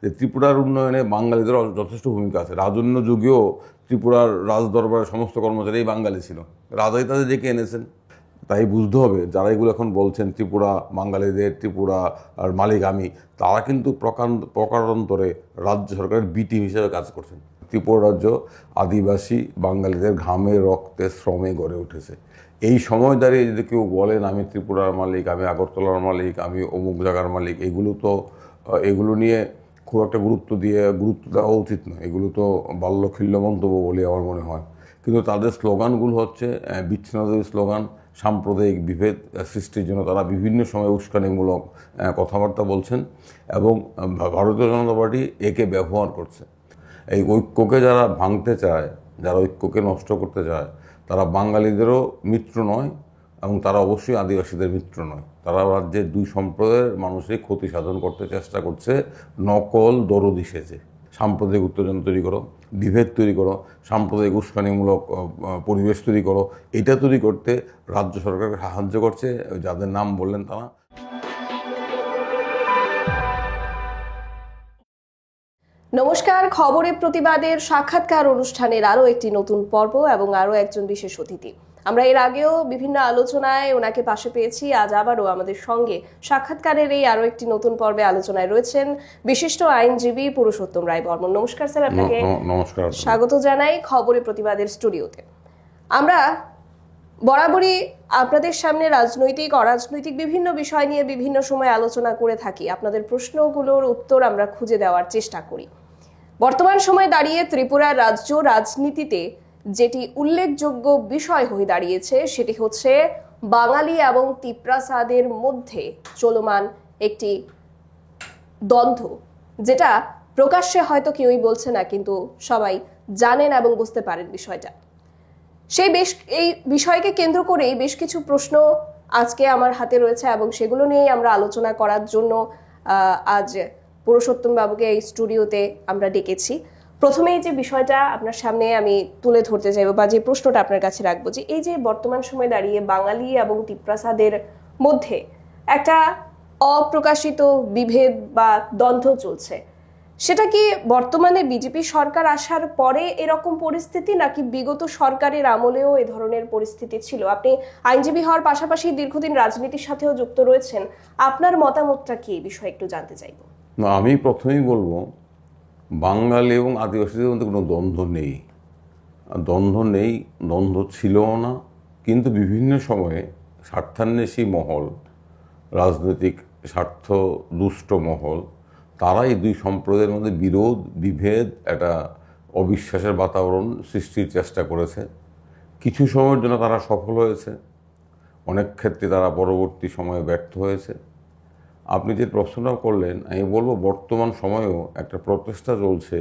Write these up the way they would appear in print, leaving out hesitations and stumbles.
যে ত্রিপুরার উন্নয়নে বাঙালিদের যথেষ্ট ভূমিকা আছে। রাজন্য যুগেও ত্রিপুরার রাজদরবারের সমস্ত কর্মচারী বাঙালি ছিল, রাজাই তাদের ডেকে এনেছেন। তাই বুঝতে হবে যারা এগুলো এখন বলছেন ত্রিপুরা বাঙালিদের, ত্রিপুরা আর মালিক আমি, তারা কিন্তু প্রকারান্তরে রাজ্য সরকারের বি টিম হিসেবে কাজ করছেন। ত্রিপুরা রাজ্য আদিবাসী বাঙালিদের ঘামে রক্তে শ্রমে গড়ে উঠেছে। এই সময় দাঁড়িয়ে যদি কেউ বলেন আমি ত্রিপুরার মালিক, আমি আগরতলার মালিক, আমি অমুক জায়গার মালিক, এগুলো নিয়ে খুব একটা গুরুত্ব দেওয়া উচিত নয়। এগুলো তো বাল্যখিল্য মন্তব্য বলে আমার মনে হয়। কিন্তু তাদের স্লোগানগুলো হচ্ছে বিচ্ছিন্নতাবাদী স্লোগান, সাম্প্রদায়িক বিভেদ সৃষ্টির জন্য তারা বিভিন্ন সময় উস্কানিমূলক কথাবার্তা বলছেন এবং ভারতীয় জনতা পার্টি একে ব্যবহার করছে। এই ঐক্যকে যারা ভাঙতে চায়, যারা ঐক্যকে নষ্ট করতে চায়, তারা বাঙালিদেরও মিত্র নয় এবং তারা অবশ্যই আদিবাসীদের মিত্র নয়। তারা রাজ্যের দুই সম্প্রদায়ের মানুষের ক্ষতি সাধন করতে চেষ্টা করছে, নকল দরদি সেজে। সাম্প্রদায়িক উত্তেজনা তৈরি করো, বিভেদ তৈরি করো, সাম্প্রদায়িক উস্কানিমূলক পরিবেশ তৈরি করো, এটা তৈরি করতে রাজ্য সরকারকে সাহায্য করছে যাদের নাম বললেন তারা। নমস্কার, খবরে প্রতিবাদের সাক্ষাৎকার অনুষ্ঠানের আরও একটি নতুন পর্ব এবং আরও একজন বিশেষ অতিথি। আমরা এর আগেও বিভিন্ন আলোচনায় ওনাকে পাশে পেয়েছি, আজ আবারও আমাদের সঙ্গে সাক্ষাৎকারের এই আরও একটি নতুন পর্বে আলোচনায় রয়েছেন বিশিষ্ট আইনজীবী পুরুষোত্তম রায় বর্মন। নমস্কার স্যার, আপনাকে নমস্কার, স্বাগত জানাই খবরে প্রতিবাদের স্টুডিওতে। আমরা বরাবরই আপনাদের সামনে রাজনৈতিক অরাজনৈতিক বিভিন্ন বিষয় নিয়ে বিভিন্ন সময় আলোচনা করে থাকি। আপনাদের প্রশ্নগুলোর উত্তর আমরা খুঁজে দেওয়ার চেষ্টা করি। বর্তমান সময়ে দাঁড়িয়ে ত্রিপুরার রাজ্য রাজনীতিতে যেটি উল্লেখযোগ্য বিষয় হয়ে দাঁড়িয়েছে সেটি হচ্ছে বাঙালি এবং তিপ্রাসাদের মধ্যে চলমান একটি দ্বন্দ্ব, যেটা প্রকাশ্যে হয়তো কেউই বলছে না, কিন্তু সবাই জানেন এবং বুঝতে পারেন বিষয়টা। এই বিষয়কে কেন্দ্র করেই বেশ কিছু প্রশ্ন আজকে আমার হাতে রয়েছে এবং সেগুলো নিয়েই আমরা আলোচনা করার জন্য আজ পুরুষোত্তম বাবুকে এই স্টুডিওতে আমরা ডেকেছি। প্রথমেই যে বিষয়টা আপনার সামনে আমি তুলে ধরতে চাইবো বা যে প্রশ্নটা আপনার কাছে রাখবো, যে এই যে বর্তমান সময়ে দাঁড়িয়ে বাঙালি এবং তিপ্রাসাদের মধ্যে একটা অপ্রকাশিত বিভেদ বা দ্বন্দ্ব চলছে, সেটা কি বর্তমানে বিজেপি সরকার আসার পরে এরকম পরিস্থিতি, নাকি বিগত সরকারের আমলেও এ ধরনের পরিস্থিতি ছিল? আপনি আইনজীবী হওয়ার পাশাপাশি দীর্ঘদিন রাজনীতির সাথেও যুক্ত রয়েছেন, আপনার মতামতটা কি এই বিষয়ে একটু জানতে চাইব। আমি প্রথমেই বলবো বাঙালি এবং আদিবাসীদের মধ্যে কোনো দ্বন্দ্ব নেই, দ্বন্দ্ব ছিলও না। কিন্তু বিভিন্ন সময়ে স্বার্থান্বেষী মহল, রাজনৈতিক স্বার্থ দুষ্ট মহল, তারা এই দুই সম্প্রদায়ের মধ্যে বিরোধ, বিভেদ, একটা অবিশ্বাসের বাতাবরণ সৃষ্টির চেষ্টা করেছে। কিছু সময়ের জন্য তারা সফল হয়েছে, অনেক ক্ষেত্রে তারা পরবর্তী সময়ে ব্যর্থ হয়েছে। আপনি যে প্রশ্নটা করলেন, আমি বলবো বর্তমান সময়েও একটা প্রচেষ্টা চলছে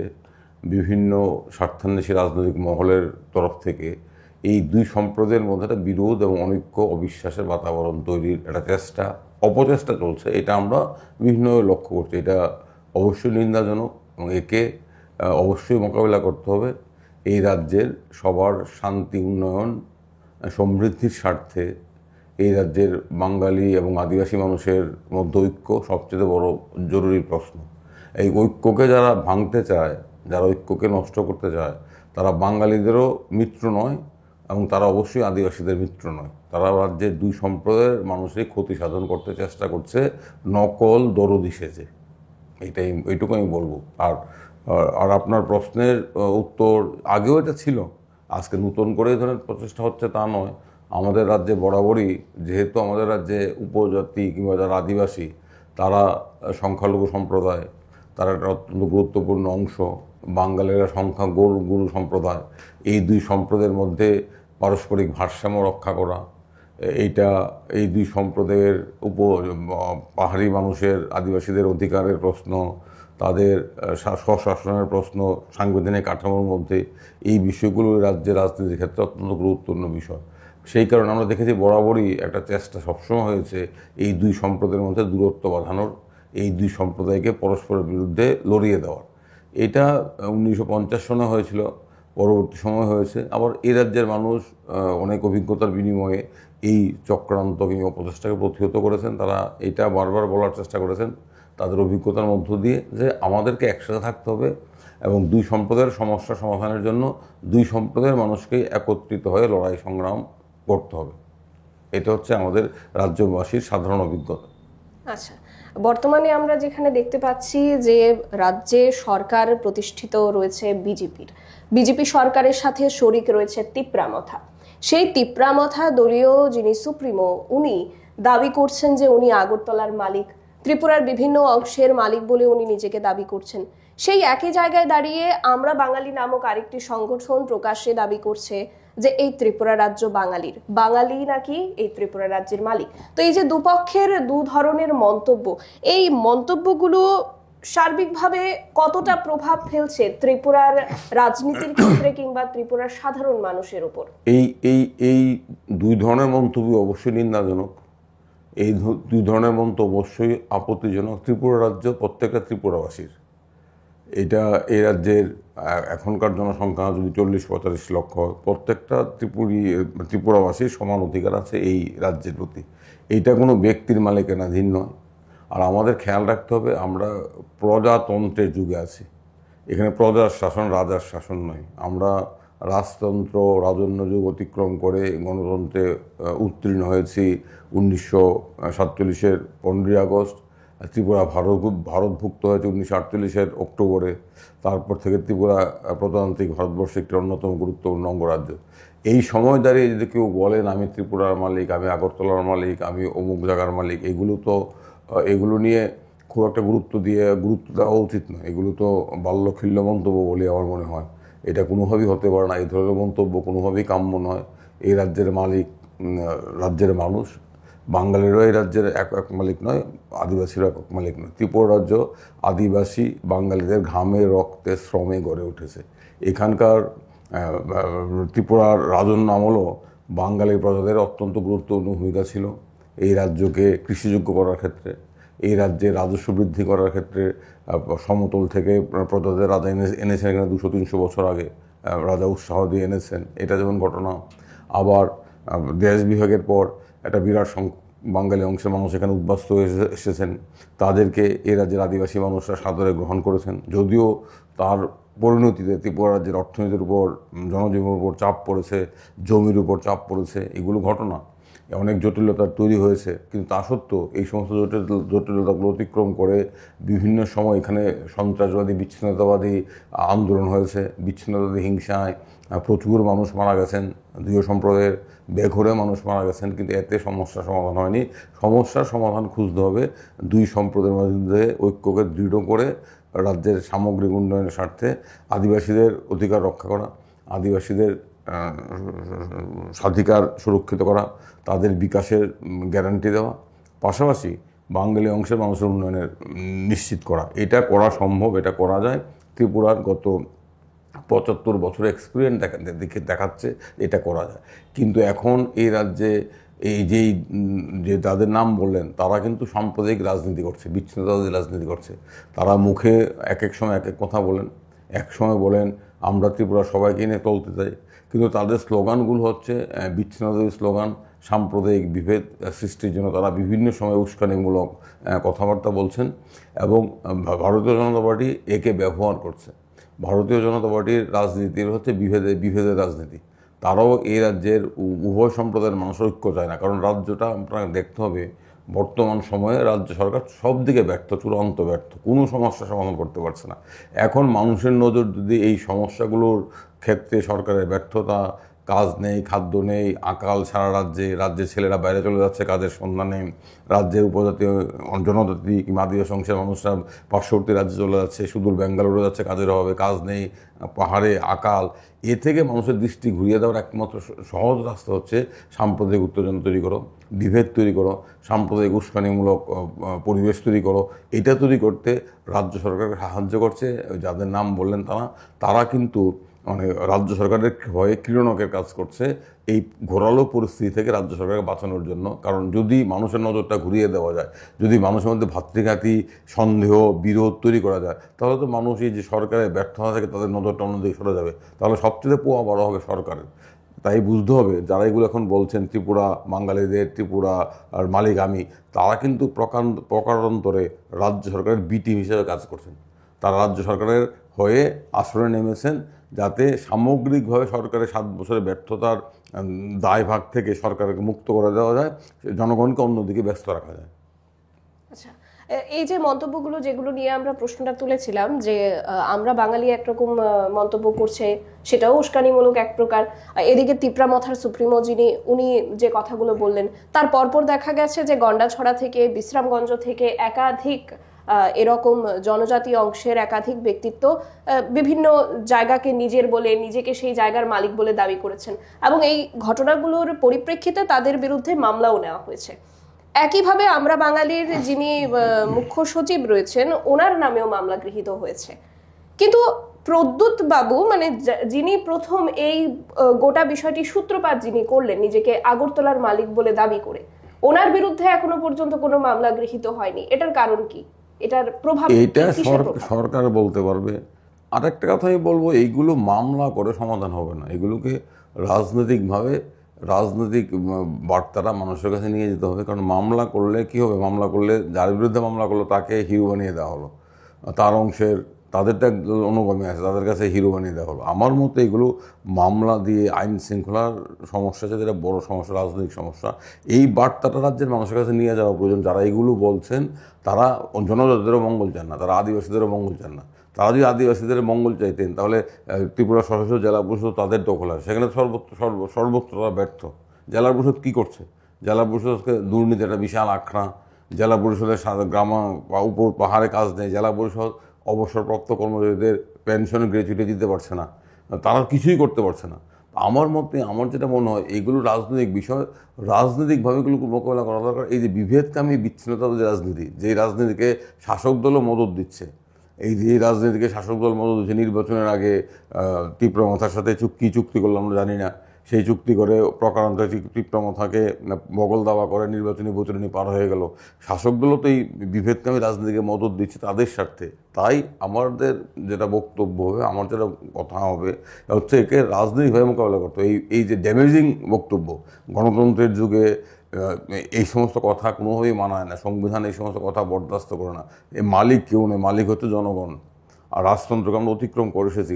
বিভিন্ন স্বার্থান্বেষী রাজনৈতিক মহলের তরফ থেকে এই দুই সম্প্রদায়ের মধ্যে একটা বিরোধ এবং অনৈক্য, অবিশ্বাসের বাতাবরণ তৈরির একটা অপচেষ্টা চলছে। এটা আমরা বিভিন্নভাবে লক্ষ্য করছি। এটা অবশ্যই নিন্দাজনক এবং একে অবশ্যই মোকাবিলা করতে হবে। এই রাজ্যের সবার শান্তি, উন্নয়ন, সমৃদ্ধির স্বার্থে এই রাজ্যের বাঙালি এবং আদিবাসী মানুষের মধ্যে ঐক্য সবচেয়ে বড় জরুরি প্রশ্ন। এই ঐক্যকে যারা ভাঙতে চায়, যারা ঐক্যকে নষ্ট করতে চায়, তারা বাঙালিদেরও মিত্র নয় এবং তারা অবশ্যই আদিবাসীদের মিত্র নয়। তারা রাজ্যের দুই সম্প্রদায়ের মানুষের ক্ষতি সাধন করতে চেষ্টা করছে, নকল দরদি সেজে। এইটুকু আমি বলবো। আর আপনার প্রশ্নের উত্তর আগেও এটা ছিল, আজকে নতুন করে এই ধরনের প্রচেষ্টা হচ্ছে তা নয়। আমাদের রাজ্যে বরাবরই, যেহেতু আমাদের রাজ্যে উপজাতি কিংবা যারা আদিবাসী তারা সংখ্যালঘু সম্প্রদায়, তারা একটা অত্যন্ত গুরুত্বপূর্ণ অংশ, বাঙালিরা সংখ্যাগুরু সম্প্রদায়, এই দুই সম্প্রদায়ের মধ্যে পারস্পরিক ভারসাম্য রক্ষা করা, এই দুই সম্প্রদায়ের পাহাড়ি মানুষের, আদিবাসীদের অধিকারের প্রশ্ন, তাদের স্বশাসনের প্রশ্ন, সাংবিধানিক কাঠামোর মধ্যে এই বিষয়গুলো রাজ্যের রাজনীতির ক্ষেত্রে অত্যন্ত গুরুত্বপূর্ণ বিষয়। সেই কারণে আমরা দেখেছি বরাবরই একটা চেষ্টা সবসময় হয়েছে এই দুই সম্প্রদায়ের মধ্যে দূরত্ব বাঁধানোর, এই দুই সম্প্রদায়কে পরস্পরের বিরুদ্ধে লড়িয়ে দেওয়ার। এটা 1950 সনে হয়েছিল, পরবর্তী সময় হয়েছে। আবার এই রাজ্যের মানুষ অনেক অভিজ্ঞতার বিনিময়ে এই চক্রান্ত কিংবা প্রচেষ্টাকে প্রতিহত করেছেন। তারা এটা বারবার বলার চেষ্টা করেছেন তাদের অভিজ্ঞতার মধ্য দিয়ে যে আমাদেরকে একসাথে থাকতে হবে এবং দুই সম্প্রদায়ের সমস্যা সমাধানের জন্য দুই সম্প্রদায়ের মানুষকেই একত্রিত হয়ে লড়াই সংগ্রাম করতে হবে। এটা হচ্ছে আমাদের রাজ্যবাসীর সাধারণ অভিজ্ঞতা। আচ্ছা, বর্তমানে আমরা যেখানে দেখতে পাচ্ছি যে রাজ্যে সরকার প্রতিষ্ঠিত রয়েছে বিজেপি সরকারের সাথে শরিক রয়েছে তিপ্রামথা। সেই তিপ্রামথা দলীয় যিনি সুপ্রিমো, উনি দাবি করছেন যে উনি আগরতলার মালিক, ত্রিপুরার বিভিন্ন অংশের মালিক বলে উনি নিজেকে দাবি করছেন। সেই একই জায়গায় দাঁড়িয়ে আমরা বাঙালি নামক আরেকটি সংগঠন প্রকাশ্যে দাবি করছে যে এই ত্রিপুরা রাজ্য বাঙালির, বাঙালি নাকি এই ত্রিপুরা রাজ্যের মালিক। তো এই যে দুপক্ষের দু ধরনের মন্তব্য, এই মন্তব্যগুলো সার্বিকভাবে কতটা প্রভাব ফেলছে ত্রিপুরার রাজনীতির ক্ষেত্রে কিংবা ত্রিপুরার সাধারণ মানুষের উপর? এই এই এই দুই ধরনের মন্তব্য অবশ্যই নিন্দাজনক। এই দুই ধরনের মন্তব্য অবশ্যই আপত্তিজনক। ত্রিপুরা রাজ্য প্রত্যেকটা ত্রিপুরাবাসীর। এই রাজ্যের এখনকার জনসংখ্যা যদি 40-45 লক্ষ, প্রত্যেকটা ত্রিপুরাবাসীর সমান অধিকার আছে এই রাজ্যের প্রতি। এইটা কোনো ব্যক্তির মালিকানাধীন নয়। আর আমাদের খেয়াল রাখতে হবে, আমরা প্রজাতন্ত্রের যুগে আছি। এখানে প্রজার শাসন, রাজার শাসন নয়। আমরা রাজতন্ত্র, রাজন্য যুগ অতিক্রম করে গণতন্ত্রে উত্তীর্ণ হয়েছি 1947-এর 15ই আগস্ট। ত্রিপুরা ভারতভুক্ত হয়েছে 1948-এর অক্টোবরে। তারপর থেকে ত্রিপুরা প্রজাতান্ত্রিক ভারতবর্ষের একটি অন্যতম গুরুত্বপূর্ণ অঙ্গরাজ্য। এই সময় দাঁড়িয়ে যদি কেউ বলেন আমি ত্রিপুরার মালিক, আমি আগরতলার মালিক, আমি অমুক জায়গার মালিক, এগুলো নিয়ে খুব একটা গুরুত্ব দেওয়া উচিত নয়। এগুলো তো বাল্যখিল্য মন্তব্য বলে আমার মনে হয়। এটা কোনোভাবেই হতে পারে না। এই ধরনের মন্তব্য কোনোভাবেই কাম্য নয়। এই রাজ্যের মালিক রাজ্যের মানুষ। বাঙালিরও এই রাজ্যের এক মালিক নয়, আদিবাসীরও এক মালিক নয়। ত্রিপুরা রাজ্য আদিবাসী বাঙালিদের ঘামে, রক্তে, শ্রমে গড়ে উঠেছে। এখানকার ত্রিপুরার রাজন্য আমলও বাঙালি প্রজাদের অত্যন্ত গুরুত্বপূর্ণ ভূমিকা ছিল এই রাজ্যকে কৃষিযোগ্য করার ক্ষেত্রে, এই রাজ্যে রাজস্ব বৃদ্ধি করার ক্ষেত্রে। সমতল থেকে প্রজাদের রাজা এনেছেন এখানে 200-300 বছর আগে, রাজা উৎসাহ দিয়ে এনেছেন। এটা যেমন ঘটনা। আবার দেশ বিভাগের পর একটা বিরাট বাঙালি অংশের মানুষ এখানে উদ্বাস্ত হয়ে এসেছেন। তাদেরকে এই রাজ্যের আদিবাসী মানুষরা সাদরে গ্রহণ করেছেন। যদিও তার পরিণতিতে ত্রিপুরা রাজ্যের অর্থনীতির উপর, জনজীবনের উপর চাপ পড়েছে, জমির উপর চাপ পড়েছে। এগুলো ঘটনা, অনেক জটিলতার তৈরি হয়েছে। কিন্তু তা সত্ত্বেও এই সমস্ত জটিলতাগুলো অতিক্রম করে বিভিন্ন সময় এখানে সন্ত্রাসবাদী, বিচ্ছিন্নতাবাদী আন্দোলন হয়েছে। বিচ্ছিন্নতাবাদী হিংসায় প্রচুর মানুষ মারা গেছেন, দুই সম্প্রদায়ের বেঘরে মানুষ মারা গেছেন। কিন্তু এতে সমস্যার সমাধান হয়নি। সমস্যার সমাধান খুঁজতে হবে দুই সম্প্রদায়ের মধ্যে ঐক্যকে দৃঢ় করে রাজ্যের সামগ্রিক উন্নয়নের স্বার্থে আদিবাসীদের অধিকার রক্ষা করা, আদিবাসীদের স্বাধিকার সুরক্ষিত করা, তাদের বিকাশের গ্যারান্টি দেওয়া, পাশাপাশি বাঙালি অংশের মানুষের উন্নয়নের নিশ্চিত করা। এটা করা সম্ভব, এটা করা যায়। ত্রিপুরার গত 75 বছরের এক্সপিরিয়েন্স দেখাচ্ছে এটা করা যায়। কিন্তু এখন এই রাজ্যে যে তাদের নাম বললেন, তারা কিন্তু সাম্প্রদায়িক রাজনীতি করছে, বিচ্ছিন্নতাবাদী রাজনীতি করছে। তারা মুখে এক এক সময় এক এক কথা বলেন। এক সময় বলেন আমরা ত্রিপুরা সবাইকে নিয়ে চলতে চাই, কিন্তু তাদের স্লোগানগুলো হচ্ছে বিচ্ছিন্নতাবাদী স্লোগান। সাম্প্রদায়িক বিভেদ সৃষ্টির জন্য তারা বিভিন্ন সময় উস্কানিমূলক কথাবার্তা বলছেন এবং ভারতীয় জনতা পার্টি একে ব্যবহার করছে। ভারতীয় জনতা পার্টির রাজনীতির হচ্ছে বিভেদের রাজনীতি। তারাও এই রাজ্যের উভয় সম্প্রদায়ের মানুষের ঐক্য চায় না। কারণ রাজ্যটা আপনাকে দেখতে হবে, বর্তমান সময়ে রাজ্য সরকার সব দিকে ব্যর্থ, চূড়ান্ত ব্যর্থ, কোনো সমস্যা সমাধান করতে পারছে না। এখন মানুষের নজর যদি এই সমস্যাগুলোর ক্ষেত্রে সরকারের ব্যর্থতা, কাজ নেই, খাদ্য নেই, আকাল সারা রাজ্যের ছেলেরা বাইরে চলে যাচ্ছে কাজের সন্ধানে, রাজ্যের উপজাতীয় জনজাতি কিংবা আদিবাসী অংশের মানুষরা পার্শ্ববর্তী রাজ্যে চলে যাচ্ছে, সুদূর ব্যাঙ্গালোরে যাচ্ছে কাজের অভাবে, কাজ নেই, পাহাড়ে আকাল। এ থেকে মানুষের দৃষ্টি ঘুরিয়ে দেওয়ার একমাত্র সহজ রাস্তা হচ্ছে সাম্প্রদায়িক উত্তেজনা তৈরি করো, বিভেদ তৈরি করো, সাম্প্রদায়িক উস্কানিমূলক পরিবেশ তৈরি করো। এটা তৈরি করতে রাজ্য সরকারকে সাহায্য করছে যাদের নাম বললেন তারা কিন্তু মানে রাজ্য সরকারের ভয়ে ক্রীড়নকের কাজ করছে এই ঘোরালো পরিস্থিতি থেকে রাজ্য সরকারকে বাঁচানোর জন্য। কারণ যদি মানুষের নজরটা ঘুরিয়ে দেওয়া যায়, যদি মানুষের মধ্যে ভাতৃঘাতী, সন্দেহ, বিরোধ তৈরি করা যায়, তাহলে তো মানুষ এই যে সরকারের ব্যর্থতা থেকে তাদের নজরটা অন্যদিকে সরে যাবে। তাহলে সবচেয়ে পোয়া বড় হবে সরকারের। তাই বুঝতে হবে যারা এগুলো এখন বলছেন ত্রিপুরা বাঙালিদের, ত্রিপুরা আর মালিক আমি, তারা কিন্তু প্রকারান্তরে রাজ্য সরকারের বি টিম হিসেবে কাজ করছেন। তারা রাজ্য সরকারের হয়ে আসরে নেমেছেন যাতে সামগ্রিকভাবে সরকারের 7 বছরের ব্যর্থতার দায়ভাগ থেকে সরকারকে মুক্ত করে দেওয়া যায়, জনগণকে অন্যদিকে ব্যস্ত রাখা যায়। আচ্ছা, এই যে মন্তব্যগুলো যেগুলো নিয়ে আমরা প্রশ্নটা তুলেছিলাম যে আমরা বাঙালি একরকম মন্তব্য করছে, সেটাও উস্কানিমূলক এক প্রকার। এদিকে তিপ্রামথার সুপ্রিমো উনি যে কথাগুলো বললেন, তার পরপর দেখা গেছে যে গন্ডাছড়া থেকে, বিশ্রামগঞ্জ থেকে একাধিক এরকম জনজাতি অংশের একাধিক ব্যক্তিত্ব বিভিন্ন জায়গাকে নিজের বলে, নিজেকে সেই জায়গার মালিক বলে দাবি করেছেন, এবং এই ঘটনাগুলোর পরিপ্রেক্ষিতে তাদের বিরুদ্ধে মামলাও নেওয়া হয়েছে। একইভাবে আমরা বাঙালির যিনি মুখ্য সচিব রয়েছেন, ওনার নামেও মামলা গৃহীত হয়েছে। কিন্তু প্রদ্যুৎ বাবু, মানে যিনি প্রথম এই গোটা বিষয়টি সূত্রপাত যিনি করলেন, নিজেকে আগরতলার মালিক বলে দাবি করে, ওনার বিরুদ্ধে এখনো পর্যন্ত কোনো মামলা গৃহীত হয়নি। এটার কারণ কি? এটার প্রভাব এটা সরকার বলতে পারবে। আর একটা কথাই বলবো, এইগুলো মামলা করে সমাধান হবে না, এগুলোকে রাজনৈতিকভাবে রাজনৈতিক বার্তাটা মানুষের কাছে নিয়ে যেতে হবে। কারণ মামলা করলে কি হবে, মামলা করলে যার বিরুদ্ধে মামলা করলো তাকে হিরো বানিয়ে দেওয়া হলো, তার অংশের তাদেরটা অনুগামী আছে তাদের কাছে হিরো বানিয়ে দেওয়া হলো। আমার মতে এগুলো মামলা দিয়ে আইন শৃঙ্খলার সমস্যা আছে, যেটা বড় সমস্যা, রাজনৈতিক সমস্যা। এই বার্তাটা রাজ্যের মানুষের কাছে নিয়ে যাওয়া প্রয়োজন। যারা এগুলো বলছেন তারা জনজাতিদেরও মঙ্গল চান না, তারা আদিবাসীদেরও মঙ্গল চান না। তারা যদি আদিবাসীদের মঙ্গল চাইতেন তাহলে ত্রিপুরা সদস্য জেলা পরিষদ তাদের দখল আছে, সেখানে সর্বত্র তারা ব্যর্থ। জেলা পরিষদ কী করছে? জেলা পরিষদকে দুর্নীতি একটা বিশাল আখড়া। জেলা পরিষদের গ্রাম উপর পাহাড়ে কাজ নেই। জেলা পরিষদ অবসরপ্রাপ্ত কর্মচারীদের পেনশন গ্র্যাচুইটি দিতে পারছে না, তারা কিছুই করতে পারছে না। আমার মতে, আমার যেটা মনে হয়, এগুলো রাজনৈতিক বিষয়, রাজনৈতিকভাবে এগুলো মোকাবেলা করা দরকার। এই যে বিভেদকামী বিচ্ছিন্নতা যে রাজনীতি, যে রাজনীতিকে শাসক দলও মদত দিচ্ছে, এই যে রাজনীতিকে শাসক দল মদত দিচ্ছে, নির্বাচনের আগে তিপ্রামথার সাথে চুক্তি করলাম আমরা জানি না, সেই চুক্তি করে প্রকারান্তরে তিপ্রামথাকে বগল দাওয়া করে নির্বাচনী বৈতরণী পার হয়ে গেল। শাসক দলও তো এই বিভেদকামী রাজনীতিকে মদত দিচ্ছে তাদের স্বার্থে। তাই আমাদের যেটা বক্তব্য হবে, আমার যেটা কথা হবে হচ্ছে, একে রাজনৈতিকভাবে মোকাবেলা করতে। এই যে ড্যামেজিং বক্তব্য, গণতন্ত্রের যুগে এই সমস্ত কথা কোনোভাবেই মানায় না, সংবিধান এই সমস্ত কথা বরদাস্ত করে না। এই মালিক কেউ নেই, মালিক হচ্ছে জনগণ। আর রাজতন্ত্রকে আমরা অতিক্রম করে এসেছি।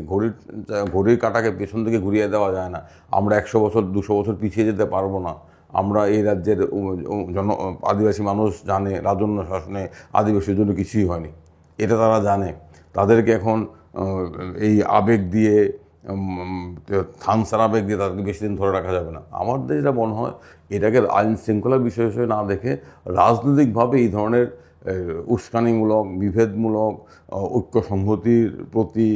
ঘড়ির কাঁটাকে পেছন দিকে ঘুরিয়ে দেওয়া যায় না। আমরা 100 বছর 200 বছর পিছিয়ে যেতে পারবো না। আমরা এই রাজ্যের আদিবাসী মানুষ জানে, রাজন্য শাসনে আদিবাসীর জন্য কিছুই হয়নি, এটা তারা জানে। তাদেরকে এখন এই আবেগ দিয়ে, থানসার আবেগ দিয়ে তাদেরকে বেশি দিন ধরে রাখা যাবে না। আমার যেটা মনে হয়, এটাকে আইন শৃঙ্খলা বিষয় হিসেবে না দেখে রাজনৈতিকভাবে এই ধরনের উস্কানিমূলক, বিভেদমূলক, ঐক্য সংহতির প্রতি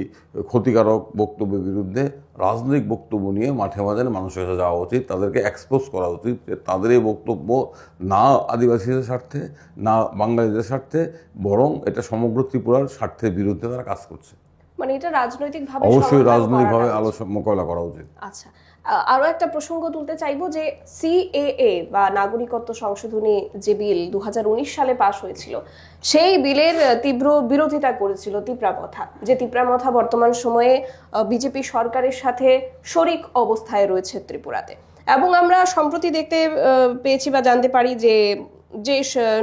ক্ষতিকারক বক্তব্যের বিরুদ্ধে রাজনৈতিক বক্তব্য নিয়ে মাঠে মাঝে মানুষের কাছে যাওয়া উচিত। তাদেরকে এক্সপোজ করা উচিত যে তাদের এই বক্তব্য না আদিবাসীদের স্বার্থে, না বাঙালিদের স্বার্থে, বরং এটা সমগ্র ত্রিপুরার স্বার্থের বিরুদ্ধে তারা কাজ করছে। মানে এটা রাজনৈতিকভাবে অবশ্যই রাজনৈতিকভাবে মোকাবেলা করা উচিত। আচ্ছা, আরো একটা প্রসঙ্গ তুলতে চাইবো যে সিএএ বা নাগরিকত্ব সংশোধনী যে বিল 2019 সালে পাশ হয়েছিল, সেই বিলের তীব্র বিরোধিতা করেছিল তিপ্রামথা। যে তিপ্রামথা বর্তমান সময়ে বিজেপি সরকারের সাথে শরিক অবস্থায় রয়েছে ত্রিপুরাতে। এবং আমরা সম্প্রতি দেখতে পেয়েছি বা জানতে পারি যে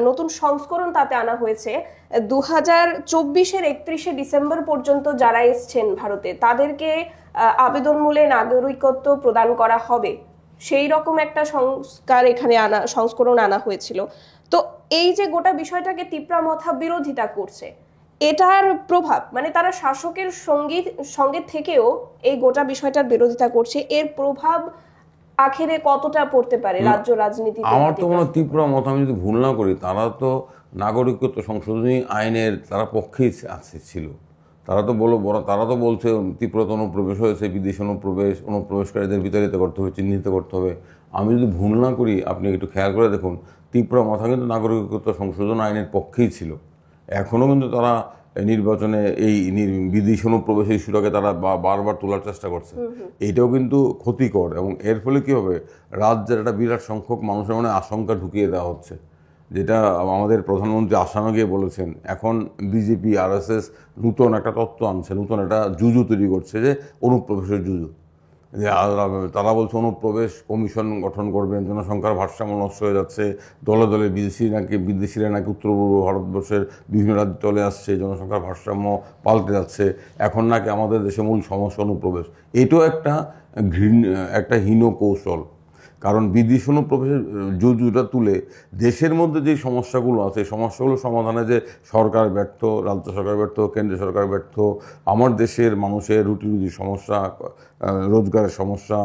নতুন সংস্করণ তাতে আনা হয়েছে, 2024-এর 31শে ডিসেম্বর পর্যন্ত যারা এসছেন ভারতে, তাদেরকে আবেদন মূলে নাগরিকত্ব প্রদান করা হবে, সেই রকম একটা সংস্করণ আনা হয়েছিল। তো এই যে গোটা বিষয়টাকে তিপ্রামথা বিরোধিতা করছে, এটার প্রভাব, মানে তারা শাসকের সঙ্গে থেকেও এই গোটা বিষয়টার বিরোধিতা করছে, এর প্রভাব আখেরে কতটা পড়তে পারে রাজ্য রাজনীতি? আমার তো মনে হয় তিপ্রামথা, আমি যদি ভুল না করি, তারা তো নাগরিকত্ব সংশোধনী আইনের তারা পক্ষেই ছিল। তারা তো বলছে ত্রিপুরাতে অনুপ্রবেশ হয়েছে, বিদেশি অনুপ্রবেশকারীদের বিতাড়িত করতে হবে, চিহ্নিত করতে হবে। আমি যদি ভুল না করি, আপনি একটু খেয়াল করে দেখুন, তিপ্রামথা কিন্তু নাগরিকত্ব সংশোধন আইনের পক্ষেই ছিল। এখনও কিন্তু তারা নির্বাচনে এই বিদেশি অনুপ্রবেশের ইস্যুটাকে তারা বারবার তোলার চেষ্টা করছে। এইটাও কিন্তু ক্ষতিকর, এবং এর ফলে কি হবে, রাজ্যের একটা বিরাট সংখ্যক মানুষের মনে আশঙ্কা ঢুকিয়ে দেওয়া হচ্ছে, যেটা আমাদের প্রধানমন্ত্রী আসামে গিয়ে বলেছেন। এখন বিজেপি RSS নূতন একটা তত্ত্ব আনছে, নূতন একটা জুজু তৈরি করছে, যে অনুপ্রবেশের জুজু। যে তারা বলছে অনুপ্রবেশ কমিশন গঠন করবেন, জনসংখ্যার ভারসাম্য নষ্ট হয়ে যাচ্ছে, দলে দলে বিদেশিরা নাকি উত্তর পূর্ব ভারতবর্ষের বিভিন্ন রাজ্যে চলে আসছে, জনসংখ্যার ভারসাম্য পাল্টে যাচ্ছে, এখন নাকি আমাদের দেশে মূল সমস্যা অনুপ্রবেশ। এটাও একটা হীন কৌশল। কারণ বিদেশি অনুপ্রবেশের জুজুটা তুলে দেশের মধ্যে যে সমস্যাগুলো আছে এই সমস্যাগুলো সমাধানে যে সরকার ব্যর্থ, রাজ্য সরকার ব্যর্থ, কেন্দ্রীয় সরকার ব্যর্থ, আমার দেশের মানুষের রুটি সমস্যা, রোজগারের সমস্যা,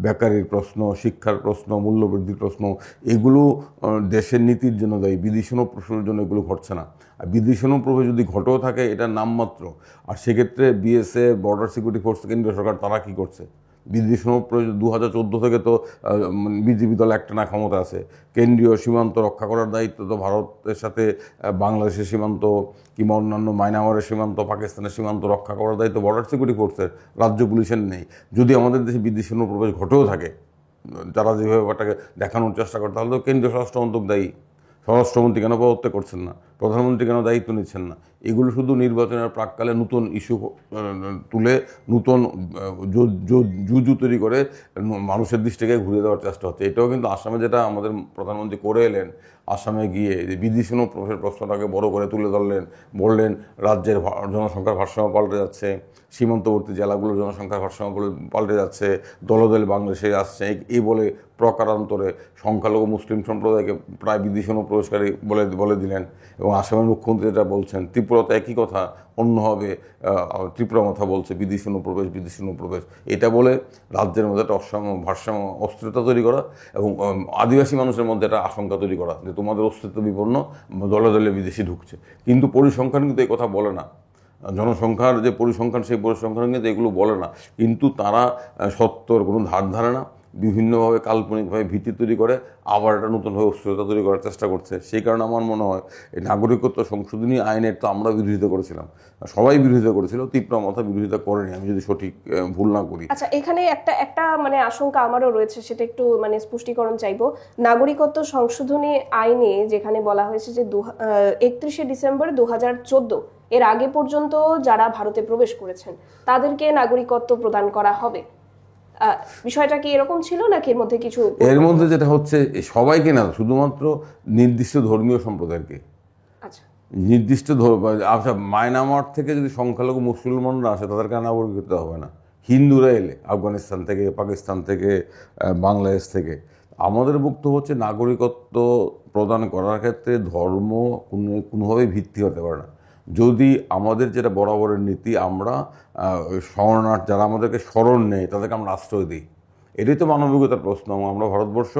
বেকারির প্রশ্ন, শিক্ষার প্রশ্ন, মূল্যবৃদ্ধির প্রশ্ন, এগুলো দেশের নীতির জন্য দায়ী। বিদেশি অনুপ্রবেশের জন্য এগুলো ঘটছে না। আর বিদেশি অনুপ্রবেশ যদি ঘটেও থাকে এটা নামমাত্র। আর সেক্ষেত্রে বিএসএফ, বর্ডার সিকিউরিটি ফোর্স, কেন্দ্রীয় সরকার তারা কী করছে? বিদেশি অনুপ্রবেশ 2014 থেকে তো বিজেপি দল একটানা ক্ষমতা আছে। কেন্দ্রীয় সীমান্ত রক্ষা করার দায়িত্ব তো ভারতের সাথে বাংলাদেশের সীমান্ত কিংবা অন্যান্য মায়ানমারের সীমান্ত, পাকিস্তানের সীমান্ত রক্ষা করার দায়িত্ব বর্ডার সিকিউরিটি ফোর্সের, রাজ্য পুলিশের নেই। যদি আমাদের দেশে বিদেশি অনুপ্রবেশ ঘটেও থাকে, যারা যেভাবে ব্যাপারটাকে দেখানোর চেষ্টা করে, তাহলে তো কেন্দ্রীয় স্বরাষ্ট্রমন্ত্রক দায়ী। স্বরাষ্ট্রমন্ত্রী কেন পদত্যাগ করছেন না? প্রধানমন্ত্রী কেন দায়িত্ব নিচ্ছেন না? এগুলো শুধু নির্বাচনের প্রাককালে নতুন ইস্যু তুলে নতুন জুজু তৈরি করে মানুষের দৃষ্টিকে ঘুরে দেওয়ার চেষ্টা হচ্ছে। এটাও কিন্তু আসামে যেটা আমাদের প্রধানমন্ত্রী করে এলেন, আসামে গিয়ে যে বিদেশি অনুপ্রবেশের প্রশ্নটাকে বড় করে তুলে ধরলেন, বললেন রাজ্যের জনসংখ্যার ভারসাম্য পাল্টে যাচ্ছে, সীমান্তবর্তী জেলাগুলোর জনসংখ্যার ভারসাম্য পাল্টে যাচ্ছে, দলে দলে বাংলাদেশে আসছে, এই বলে প্রকারান্তরে সংখ্যালঘু মুসলিম সম্প্রদায়কে প্রায় বিদেশি অনুপ্রবেশকারী বলে দিলেন। এবং আসামের মুখ্যমন্ত্রী যেটা বলছেন, ত্রিপুরাতে একই কথা, অন্যভাবে ত্রিপুরা মাথা বলছে বিদেশি অনুপ্রবেশ, এটা বলে রাজ্যের মধ্যে একটা ভারসাম্য অস্থিরতা তৈরি করা এবং আদিবাসী মানুষের মধ্যে একটা আশঙ্কা তৈরি করা যে তোমাদের অস্তিত্ব বিপন্ন, দলে দলে বিদেশি ঢুকছে। কিন্তু পরিসংখ্যান কিন্তু এই কথা বলে না। জনসংখ্যার যে পরিসংখ্যান, সেই পরিসংখ্যান কিন্তু এগুলো বলে না। কিন্তু তারা সত্যর কোনো ধার ধারে না, বিভিন্নভাবে কাল্পনিকভাবে ভীতি তৈরি করে আবার একটা নতুনভাবে অস্থিরতা তৈরি করার চেষ্টা করছে। সেই কারণে আমার মনে হয় এই নাগরিকত্ব সংশোধনী আইনের তো আমরা বিরোধিতা করেছিলাম, সবাই বিরোধিতা করেছিল, তীব্র মাথা বিরোধিতা করেনি, আমি যদি সঠিক ভুল না করি। আচ্ছা, এখানে একটা মানে আশঙ্কা আমারও রয়েছে, সেটা একটু মানে স্পষ্টীকরণ চাইবো। নাগরিকত্ব সংশোধনী আইনে যেখানে বলা হয়েছে যে 31শে ডিসেম্বর 2014 এর আগে পর্যন্ত যারা ভারতে প্রবেশ করেছেন তাদেরকে নাগরিকত্ব প্রদান করা হবে, বিষয়টা কি এরকম ছিল নাকি এর মধ্যে কিছু? এর মধ্যে যেটা হচ্ছে সবাইকে না, শুধুমাত্র নির্দিষ্ট ধর্মীয় সম্প্রদায়কে। আচ্ছা, নির্দিষ্ট আচ্ছা, মায়ানমার থেকে যদি সংখ্যালঘু মুসলমানরা আসে তাদেরকে নাগরিকত্ব হবে না। হিন্দুরা এলে আফগানিস্তান থেকে, পাকিস্তান থেকে, বাংলাদেশ থেকে, আমাদের বক্তব্য হচ্ছে নাগরিকত্ব প্রদান করার ক্ষেত্রে ধর্ম কোনোভাবেই ভিত্তি হতে পারে না। যদি আমাদের যেটা বরাবরের নীতি, আমরা শরণার্থী যারা আমাদেরকে শরণ নেয় তাদেরকে আমরা আশ্রয় দিই, এটাই তো মানবিকতার প্রশ্ন। আমরা ভারতবর্ষ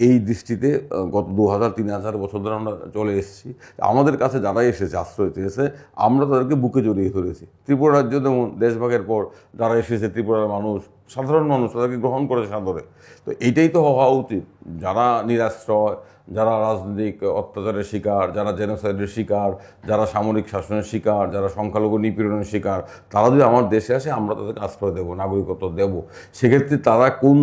এই দৃষ্টিতে গত 2000-3000 বছর ধরে আমরা চলে এসেছি। আমাদের কাছে যারা এসেছে, আশ্রয় চেয়েছে, আমরা তাদেরকে বুকে জড়িয়ে ধরেছি। ত্রিপুরা রাজ্য যেমন দেশভাগের পর যারা এসেছে, ত্রিপুরার মানুষ, সাধারণ মানুষ, তাদেরকে গ্রহণ করেছে সাদরে। তো এইটাই তো হওয়া উচিত। যারা নিরাশ্রয়, যারা রাজনৈতিক অত্যাচারের শিকার, যারা জেনোসাইডের শিকার, যারা সামরিক শাসনের শিকার, যারা সংখ্যালঘু নিপীড়নের শিকার, তারা যদি আমার দেশে আসে আমরা তাদেরকে আশ্রয় দেবো, নাগরিকত্ব দেবো। সেক্ষেত্রে তারা কোন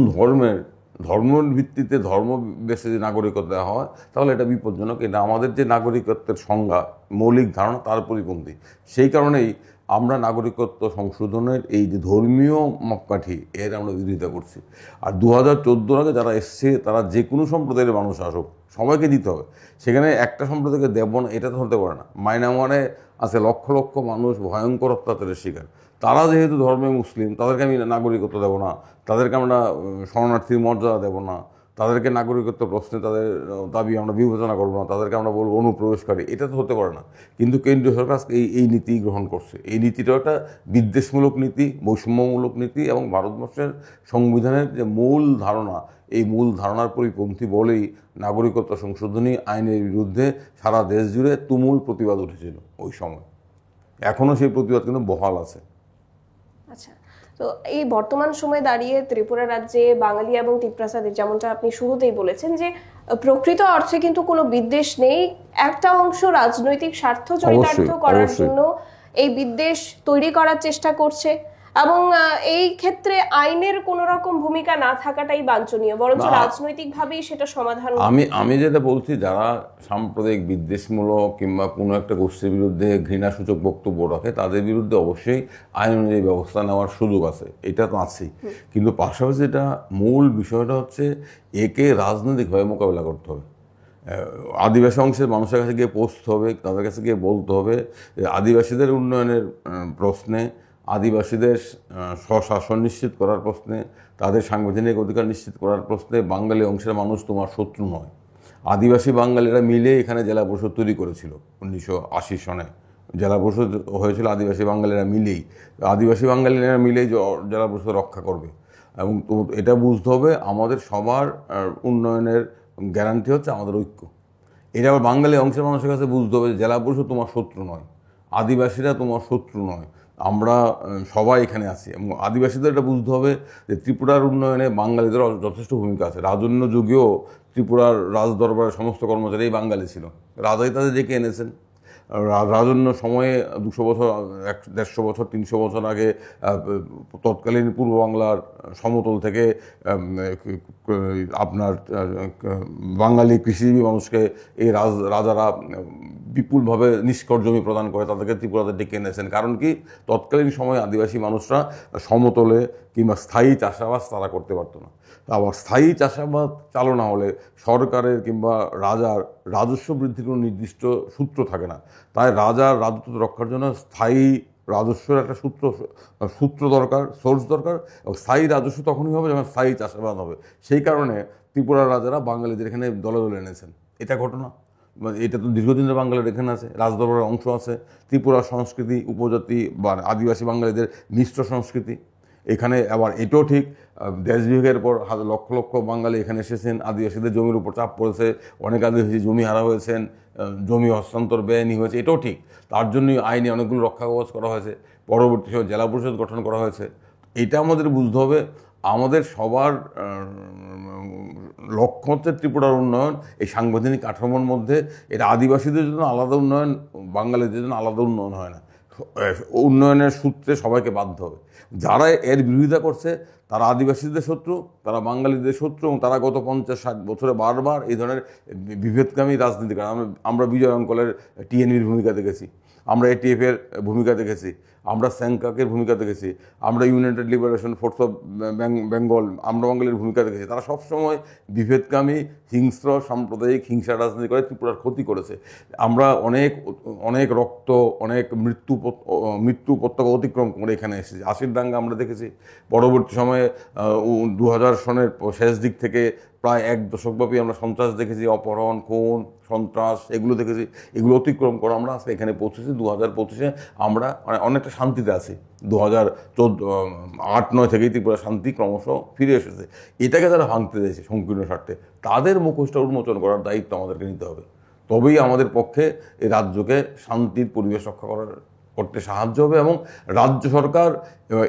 ধর্মের ভিত্তিতে ধর্ম বেছে যে নাগরিকত্ব দেওয়া হয়, তাহলে এটা বিপজ্জনক। এটা আমাদের যে নাগরিকত্বের সংজ্ঞা, মৌলিক ধারণা, তার পরিপন্থী। সেই কারণেই আমরা নাগরিকত্ব সংশোধনের এই যে ধর্মীয় মাপকাঠি, এর আমরা বিরোধিতা করছি। আর 2014 আগে যারা এসছে তারা যে কোনো সম্প্রদায়ের মানুষ আসুক, সবাইকে দিতে হবে। সেখানে একটা সম্প্রদায়কে দেব না এটা তো হতে পারে না। মায়ানমারে আছে লক্ষ লক্ষ মানুষ ভয়ঙ্কর অত্যাচারের শিকার, তারা যেহেতু ধর্মে মুসলিম, তাদেরকে আমি নাগরিকত্ব দেবো না, তাদেরকে আমরা শরণার্থীর মর্যাদা দেবো না, তাদেরকে নাগরিকত্ব প্রশ্নে তাদের দাবি আমরা বিবেচনা করবো না, তাদেরকে আমরা বলবো অনুপ্রবেশকারী, এটা তো হতে পারে না। কিন্তু কেন্দ্রীয় সরকার এই নীতি গ্রহণ করছে। এই নীতিটাও একটা বিদ্বেষমূলক নীতি, বৈষম্যমূলক নীতি, এবং ভারতবর্ষের সংবিধানের যে মূল ধারণা, এই মূল ধারণার পরিপন্থী বলেই নাগরিকত্ব সংশোধনী আইনের বিরুদ্ধে সারা দেশ জুড়ে তুমুল প্রতিবাদ উঠেছিল ওই সময়। এখনও সেই প্রতিবাদ কিন্তু বহাল আছে। আচ্ছা, তো এই বর্তমান সময়ে দাঁড়িয়ে ত্রিপুরা রাজ্যে বাঙালি এবং তিপ্রাসাদের, যেমনটা আপনি শুরুতেই বলেছেন যে প্রকৃত অর্থে কিন্তু কোনো বিদ্বেষ নেই, একটা অংশ রাজনৈতিক স্বার্থ চরিতার্থ করার জন্য এই বিদ্বেষ তৈরি করার চেষ্টা করছে। এবং এই ক্ষেত্রে আইনের কোনো রকম ভূমিকা না থাকাটাই বাঞ্ছনীয়, বরঞ্চ রাজনৈতিকভাবেই সেটা সমাধান। আমি যেটা বলছি, যারা সাম্প্রদায়িক বিদ্বেষমূলক কিংবা কোনো একটা গোষ্ঠীর বিরুদ্ধে ঘৃণাসূচক বক্তব্য রাখে তাদের বিরুদ্ধে অবশ্যই আইন অনুযায়ী ব্যবস্থা নেওয়ার সুযোগ আছে, এটা তো আছেই। কিন্তু পাশাপাশি এটা মূল বিষয়টা হচ্ছে একে রাজনৈতিকভাবে মোকাবেলা করতে হবে। আদিবাসী অংশের মানুষের কাছে গিয়ে পৌঁছতে হবে, তাদের কাছে গিয়ে বলতে হবে আদিবাসীদের উন্নয়নের প্রশ্নে, আদিবাসীদের স্বশাসন নিশ্চিত করার প্রশ্নে, তাদের সাংবিধানিক অধিকার নিশ্চিত করার প্রশ্নে বাঙালি অংশের মানুষ তোমার শত্রু নয়। আদিবাসী বাঙালিরা মিলে এখানে জেলা পরিষদ তৈরি করেছিল 1980 সনে। জেলা পরিষদ হয়েছিল আদিবাসী বাঙালিরা মিলেই। আদিবাসী বাঙালিরা মিলেই জেলা পরিষদ রক্ষা করবে। এবং এটা বুঝতে হবে আমাদের সবার উন্নয়নের গ্যারান্টি হচ্ছে আমাদের ঐক্য। এটা আবার বাঙালি অংশের মানুষের কাছে বুঝতে হবে জেলা পরিষদ তোমার শত্রু নয়, আদিবাসীরা তোমার শত্রু নয়, আমরা সবাই এখানে আছি। এবং আদিবাসীদের এটা বুঝতে হবে যে ত্রিপুরার উন্নয়নে বাঙালিদের যথেষ্ট ভূমিকা আছে। রাজন্য যুগেও ত্রিপুরার রাজদরবারের সমস্ত কর্মচারী বাঙালি ছিল, রাজাই তাদের ডেকে এনেছেন। রাজন্য সময়ে 200 বছর, 150 বছর, 300 বছর আগে তৎকালীন পূর্ব বাংলার সমতল থেকে আপনার বাঙালি কৃষিজীবী মানুষকে এই রাজারা বিপুলভাবে নিষ্কর জমি প্রদান করে তাদেরকে ত্রিপুরাতে ডেকে এনেছেন। কারণ কি, তৎকালীন সময়ে আদিবাসী মানুষরা সমতলে কিংবা স্থায়ী চাষাবাদ তারা করতে পারতো না। আবার স্থায়ী চাষাবাদ চালু না হলে সরকারের কিংবা রাজার রাজস্ব বৃদ্ধির কোনো নির্দিষ্ট সূত্র থাকে না। তাই রাজার রাজত্ব রক্ষার জন্য স্থায়ী রাজস্বের একটা সূত্র দরকার, সোর্স দরকার। এবং স্থায়ী রাজস্ব তখনই হবে যখন স্থায়ী চাষাবাদ হবে। সেই কারণে ত্রিপুরার রাজারা বাঙালিদের এখানে দলে দলে এনেছেন। এটা ঘটনা, এটা তো দীর্ঘদিনের বাঙালির এখানে আছে, রাজদরবারের অংশ আছে। ত্রিপুরার সংস্কৃতি, উপজাতি বা আদিবাসী বাঙালিদের মিশ্র সংস্কৃতি এখানে। আবার এটাও ঠিক, দেশ বিভাগের পর লক্ষ লক্ষ বাঙালি এখানে এসেছেন, আদিবাসীদের জমির উপর চাপ পড়েছে, অনেক আদিবাসী জমি হারা হয়েছেন, জমি হস্তান্তর বেআইনি হয়েছে, এটাও ঠিক। তার জন্যই আইনে অনেকগুলো রক্ষা কবচ করা হয়েছে, পরবর্তী সময় জেলা পরিষদ গঠন করা হয়েছে। এটা আমাদের বুঝতে হবে, আমাদের সবার লক্ষ্য হচ্ছে ত্রিপুরার উন্নয়ন। এই সাংবিধানিক কাঠামোর মধ্যে এটা আদিবাসীদের জন্য আলাদা উন্নয়ন, বাঙালিদের জন্য আলাদা উন্নয়ন হয় না। উন্নয়নের সূত্রে সবাইকে বাধ্য হবে। যারা এর বিরোধিতা করছে তারা আদিবাসীদের শত্রু, তারা বাঙালিদের শত্রু, এবং তারা গত 50-60 বছরে বারবার এই ধরনের বিভেদকামী রাজনীতি করে। আমরা বিজয় অঙ্কলের টিএনবির ভূমিকা দেখেছি, আমরা এটিএফের ভূমিকা দেখেছি, আমরা স্যাংকাকের ভূমিকা দেখেছি, আমরা United liberation force of Bengal, আমরা বাঙালির ভূমিকা দেখেছি। তারা সবসময় বিভেদকামী, হিংস্র, সাম্প্রদায়িক হিংসা রাজনীতি করে ত্রিপুরার ক্ষতি করেছে। আমরা অনেক অনেক রক্ত, অনেক মৃত্যু উপত্যকা অতিক্রম করে এখানে এসেছি। 80-র দাঙ্গা আমরা দেখেছি। পরবর্তী সময়ে 2000 সনের শেষ দিক থেকে প্রায় 1 দশকব্যাপী আমরা সন্ত্রাস দেখেছি, অপহরণ, খুন, সন্ত্রাস, এগুলো দেখেছি। এগুলো অতিক্রম করে আমরা আজকে এখানে পৌঁছেছি। 2025-এ আমরা অনেকটা শান্তিতে আছি। 2008-9 থেকেই ত্রিপুরা শান্তি ক্রমশ ফিরে এসেছে। এটাকে যারা ভাঙতে চাইছে সংকীর্ণ স্বার্থে, তাদের মুখোশটা উন্মোচন করার দায়িত্ব আমাদেরকে নিতে হবে। তবেই আমাদের পক্ষে এই রাজ্যকে শান্তির পরিবেশ রক্ষা করতে সাহায্য হবে, এবং রাজ্য সরকার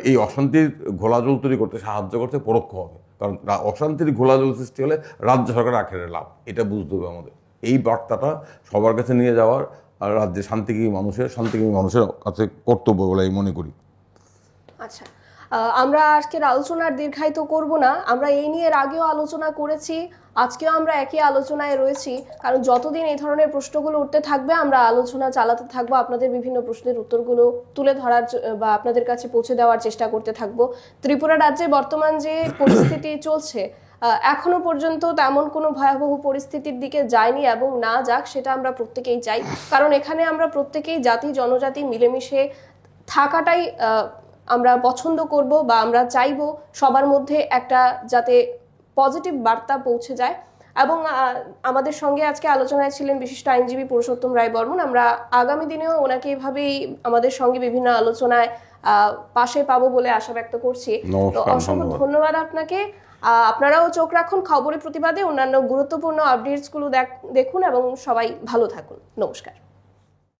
এই অশান্তির ঘোলাজল তৈরি করতে সাহায্য করতে পরোক্ষ হবে। কারণ অশান্তির ঘোলাজল সৃষ্টি হলে রাজ্য সরকার আখেরে লাভ, এটা বুঝতে হবে আমাদের। এই বার্তাটা সবার কাছে নিয়ে যাওয়ার রাজ্যে শান্তিকামী মানুষের কাছে কর্তব্য বলে আমি মনে করি। আচ্ছা, আমরা আজকের আলোচনার দীর্ঘায়িত করব না। আমরা এই নিয়ে এর আগেও আলোচনা করেছি, আজকেও আমরা একই আলোচনায় রয়েছি। কারণ যতদিন এই ধরনের প্রশ্নগুলো উঠতে থাকবে আমরা আলোচনা চালাতে থাকবো, আপনাদের বিভিন্ন প্রশ্নের উত্তরগুলো তুলে ধরার বা আপনাদের কাছে পৌঁছে দেওয়ার চেষ্টা করতে থাকবো। ত্রিপুরা রাজ্যে বর্তমান যে পরিস্থিতি চলছে, এখনো পর্যন্ত তেমন কোনো ভয়াবহ পরিস্থিতির দিকে যায়নি, এবং না যাক সেটা আমরা প্রত্যেকেই চাই। কারণ এখানে আমরা প্রত্যেকেই জাতি জনজাতি মিলেমিশে থাকাটাই আমরা পছন্দ করব, বা আমরা চাইবো সবার মধ্যে একটা যাতে পজিটিভ বার্তা পৌঁছে যায়। এবং আমাদের সঙ্গে আজকে আলোচনায় ছিলেন বিশিষ্ট আইনজীবী পুরুষোত্তম রায় বর্মন। আমরা আগামী দিনেও ওনাকে এভাবেই আমাদের সঙ্গে বিভিন্ন আলোচনায় পাশে পাবো বলে আশা ব্যক্ত করছি। অসংখ্য ধন্যবাদ আপনাকে। আপনারাও চোখ রাখুন খবরের প্রতিবাদে, অন্যান্য গুরুত্বপূর্ণ আপডেটসগুলো দেখুন, এবং সবাই ভালো থাকুন। নমস্কার।